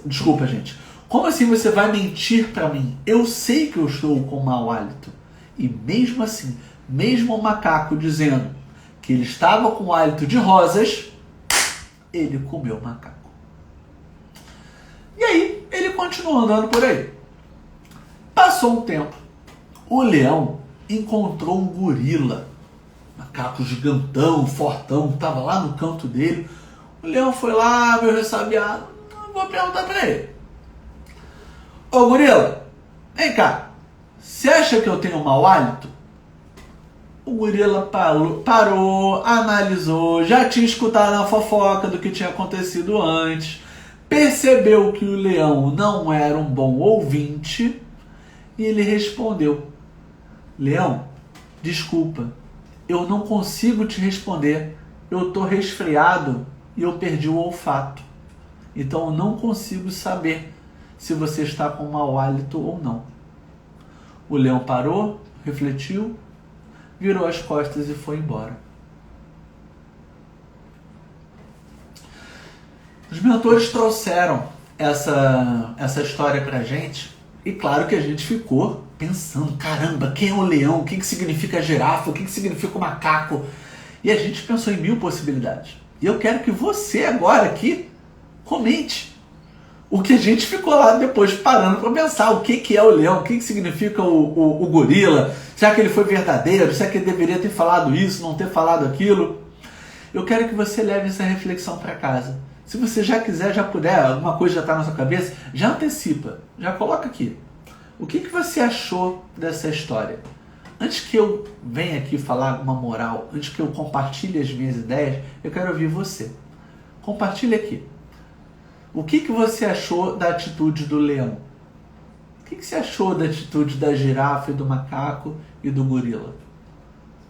Desculpa, gente. Como assim você vai mentir para mim? Eu sei que eu estou com mau hálito. E mesmo assim, mesmo o macaco dizendo que ele estava com hálito de rosas, ele comeu o macaco. E aí, ele continuou andando por aí. Passou um tempo, o leão encontrou um gorila, macaco gigantão, fortão, estava lá no canto dele. O leão foi lá, meu ressabiado, vou perguntar para ele. Ô gorila, vem cá, você acha que eu tenho mau hálito? O gorila parou, analisou, já tinha escutado a fofoca do que tinha acontecido antes, percebeu que o leão não era um bom ouvinte e ele respondeu: Leão, desculpa, eu não consigo te responder, eu estou resfriado e eu perdi o olfato, então eu não consigo saber se você está com mau hálito ou não. O leão parou, refletiu, virou as costas e foi embora. Os mentores trouxeram essa história pra gente e claro que a gente ficou pensando, caramba, quem é o leão? O que significa girafa? O que significa o macaco? E a gente pensou em 1000 possibilidades. E eu quero que você agora aqui comente o que a gente ficou lá depois parando para pensar. O que é o leão? O que significa o gorila? Será que ele foi verdadeiro? Será que ele deveria ter falado isso, não ter falado aquilo? Eu quero que você leve essa reflexão para casa. Se você já quiser, já puder, alguma coisa já está na sua cabeça, já antecipa, já coloca aqui. O que você achou dessa história? Antes que eu venha aqui falar alguma moral, antes que eu compartilhe as minhas ideias, eu quero ouvir você. Compartilhe aqui. O que você achou da atitude do leão? O que você achou da atitude da girafa e do macaco e do gorila?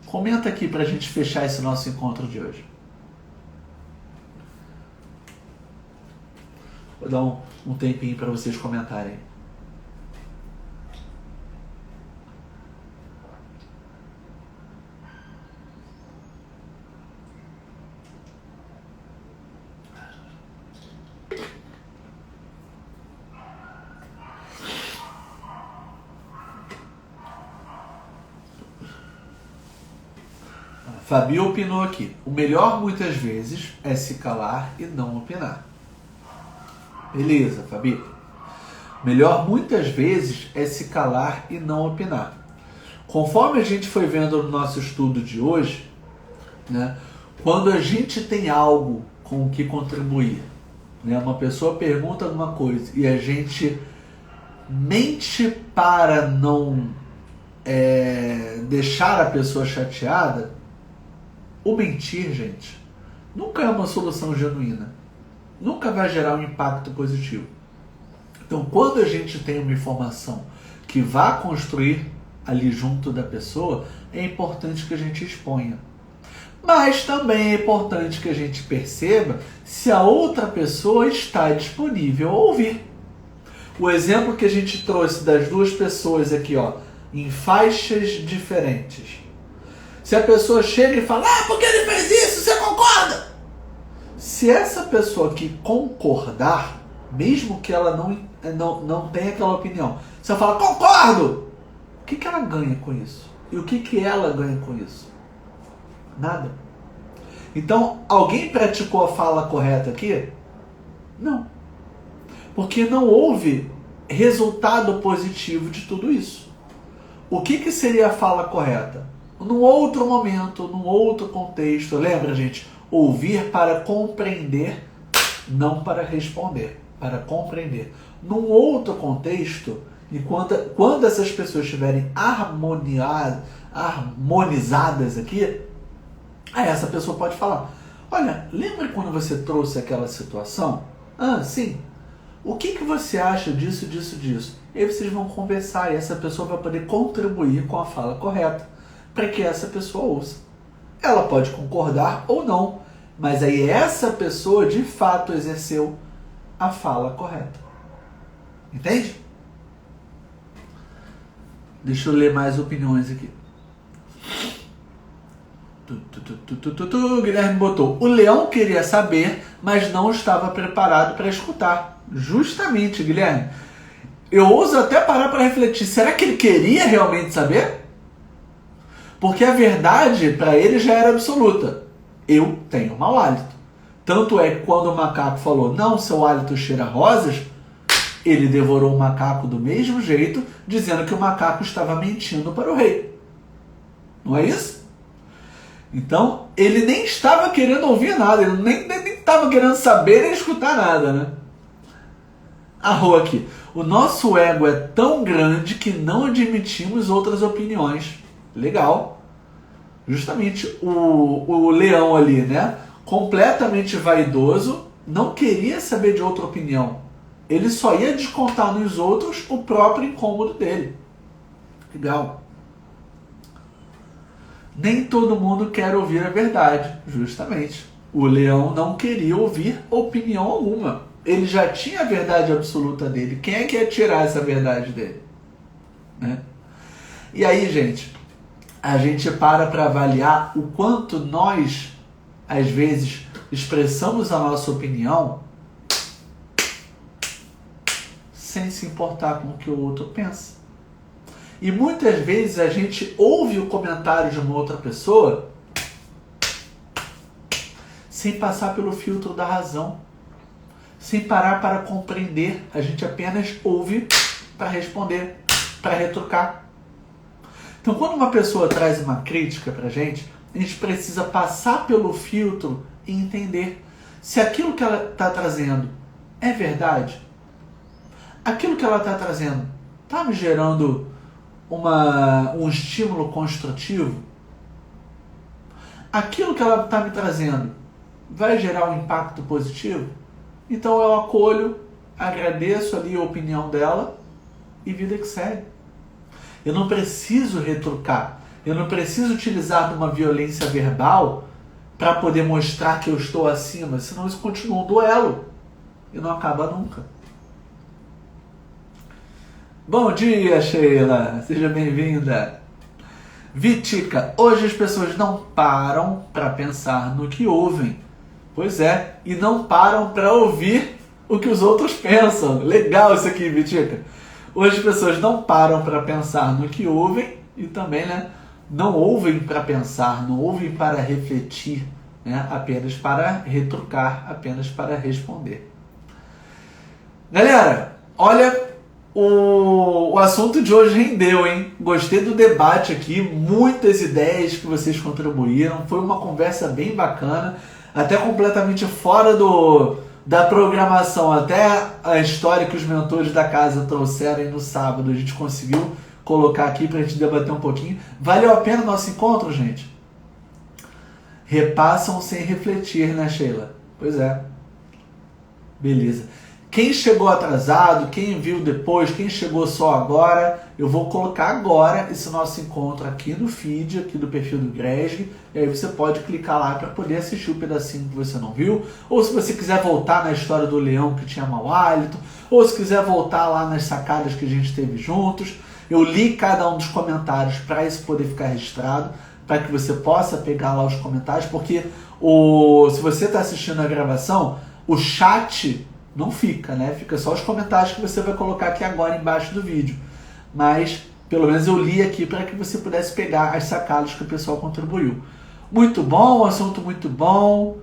Comenta aqui para a gente fechar esse nosso encontro de hoje. Vou dar um tempinho para vocês comentarem. Fabi opinou aqui. O melhor muitas vezes é se calar e não opinar. Beleza, Fabi. Melhor muitas vezes é se calar e não opinar. Conforme a gente foi vendo no nosso estudo de hoje, né, quando a gente tem algo com o que contribuir, né, uma pessoa pergunta alguma coisa e a gente mente para não deixar a pessoa chateada, o mentir, gente, nunca é uma solução genuína. Nunca vai gerar um impacto positivo. Então, quando a gente tem uma informação que vá construir ali junto da pessoa, é importante que a gente exponha. Mas também é importante que a gente perceba se a outra pessoa está disponível a ouvir. O exemplo que a gente trouxe das duas pessoas aqui, ó, em faixas diferentes. Se a pessoa chega e fala, porque ele fez isso, você concorda? Se essa pessoa aqui concordar, mesmo que ela não tenha aquela opinião, se ela fala, concordo, o que ela ganha com isso? E o que ela ganha com isso? Nada. Então, alguém praticou a fala correta aqui? Não. Porque não houve resultado positivo de tudo isso. O que seria a fala correta? Num outro momento, num outro contexto. Lembra, gente? Ouvir para compreender, não para responder. Para compreender. Num outro contexto, e quando essas pessoas estiverem harmonizadas aqui, aí essa pessoa pode falar, olha, lembra quando você trouxe aquela situação? Ah, sim. O que você acha disso, disso, disso? E aí vocês vão conversar e essa pessoa vai poder contribuir com a fala correta para que essa pessoa ouça. Ela pode concordar ou não, mas aí essa pessoa de fato exerceu a fala correta. Entende? Deixa eu ler mais opiniões aqui. Guilherme botou, o leão queria saber, mas não estava preparado para escutar. Justamente, Guilherme. Eu ouso até parar para refletir. Será que ele queria realmente saber? Porque a verdade para ele já era absoluta. Eu tenho mau hálito. Tanto é que quando o macaco falou, não, seu hálito cheira a rosas, ele devorou o macaco do mesmo jeito, dizendo que o macaco estava mentindo para o rei. Não é isso? Então, ele nem estava querendo ouvir nada, ele nem estava querendo saber nem escutar nada, né? A rua aqui. O nosso ego é tão grande que não admitimos outras opiniões. Legal. Justamente o leão ali, né? Completamente vaidoso, não queria saber de outra opinião. Ele só ia descontar nos outros o próprio incômodo dele. Legal. Nem todo mundo quer ouvir a verdade, justamente. O leão não queria ouvir opinião alguma. Ele já tinha a verdade absoluta dele. Quem é que ia tirar essa verdade dele? Né? E aí, gente, a gente para avaliar o quanto nós, às vezes, expressamos a nossa opinião sem se importar com o que o outro pensa. E muitas vezes a gente ouve o comentário de uma outra pessoa sem passar pelo filtro da razão, sem parar para compreender. A gente apenas ouve para responder, para retrucar. Então, quando uma pessoa traz uma crítica para a gente precisa passar pelo filtro e entender se aquilo que ela está trazendo é verdade. Aquilo que ela está trazendo está me gerando um estímulo construtivo? Aquilo que ela está me trazendo vai gerar um impacto positivo? Então eu acolho, agradeço ali a opinião dela e vida que segue. Eu não preciso retrucar, eu não preciso utilizar de uma violência verbal para poder mostrar que eu estou acima, senão isso continua um duelo e não acaba nunca. Bom dia, Sheila! Seja bem-vinda! Vitica, hoje as pessoas não param para pensar no que ouvem. Pois é, e não param para ouvir o que os outros pensam. Legal isso aqui, Vitica! Hoje as pessoas não param para pensar no que ouvem e também, né, não ouvem para pensar, não ouvem para refletir, né, apenas para retrucar, apenas para responder. Galera, olha... O assunto de hoje rendeu, hein? Gostei do debate aqui, muitas ideias que vocês contribuíram. Foi uma conversa bem bacana, até completamente fora da programação. Até a história que os mentores da casa trouxeram aí no sábado, a gente conseguiu colocar aqui para a gente debater um pouquinho. Valeu a pena o nosso encontro, gente? Repassam sem refletir, né, Sheila? Pois é. Beleza. Quem chegou atrasado, quem viu depois, quem chegou só agora, eu vou colocar agora esse nosso encontro aqui no feed, aqui do perfil do Greg, e aí você pode clicar lá para poder assistir o pedacinho que você não viu, ou se você quiser voltar na história do leão que tinha mau hálito, ou se quiser voltar lá nas sacadas que a gente teve juntos. Eu li cada um dos comentários para isso poder ficar registrado, para que você possa pegar lá os comentários, porque se você está assistindo a gravação, o chat... não fica, né? Fica só os comentários que você vai colocar aqui agora embaixo do vídeo. Mas, pelo menos eu li aqui para que você pudesse pegar as sacadas que o pessoal contribuiu. Muito bom, assunto muito bom.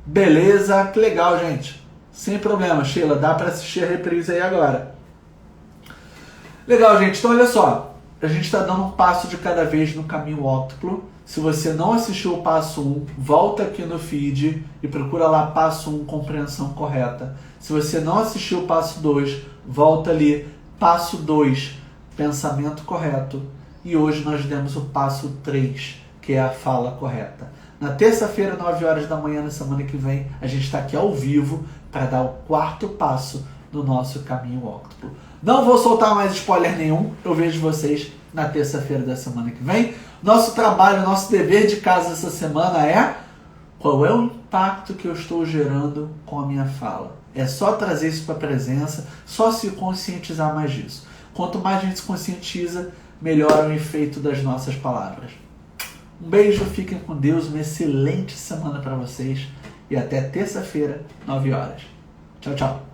Beleza, que legal, gente. Sem problema, Sheila, dá para assistir a reprise aí agora. Legal, gente. Então, olha só. A gente está dando um passo de cada vez no caminho óptimo. Se você não assistiu o passo 1, volta aqui no feed e procura lá passo 1, compreensão correta. Se você não assistiu o passo 2, volta ali, passo 2, pensamento correto. E hoje nós demos o passo 3, que é a fala correta. Na terça-feira, 9 horas da manhã, na semana que vem, a gente está aqui ao vivo para dar o 4º passo do nosso caminho óptimo. Não vou soltar mais spoiler nenhum, eu vejo vocês na terça-feira da semana que vem. Nosso trabalho, nosso dever de casa essa semana é: qual é o impacto que eu estou gerando com a minha fala? É só trazer isso para a presença, só se conscientizar mais disso. Quanto mais a gente se conscientiza, melhor o efeito das nossas palavras. Um beijo, fiquem com Deus, uma excelente semana para vocês e até terça-feira, 9 horas. Tchau, tchau.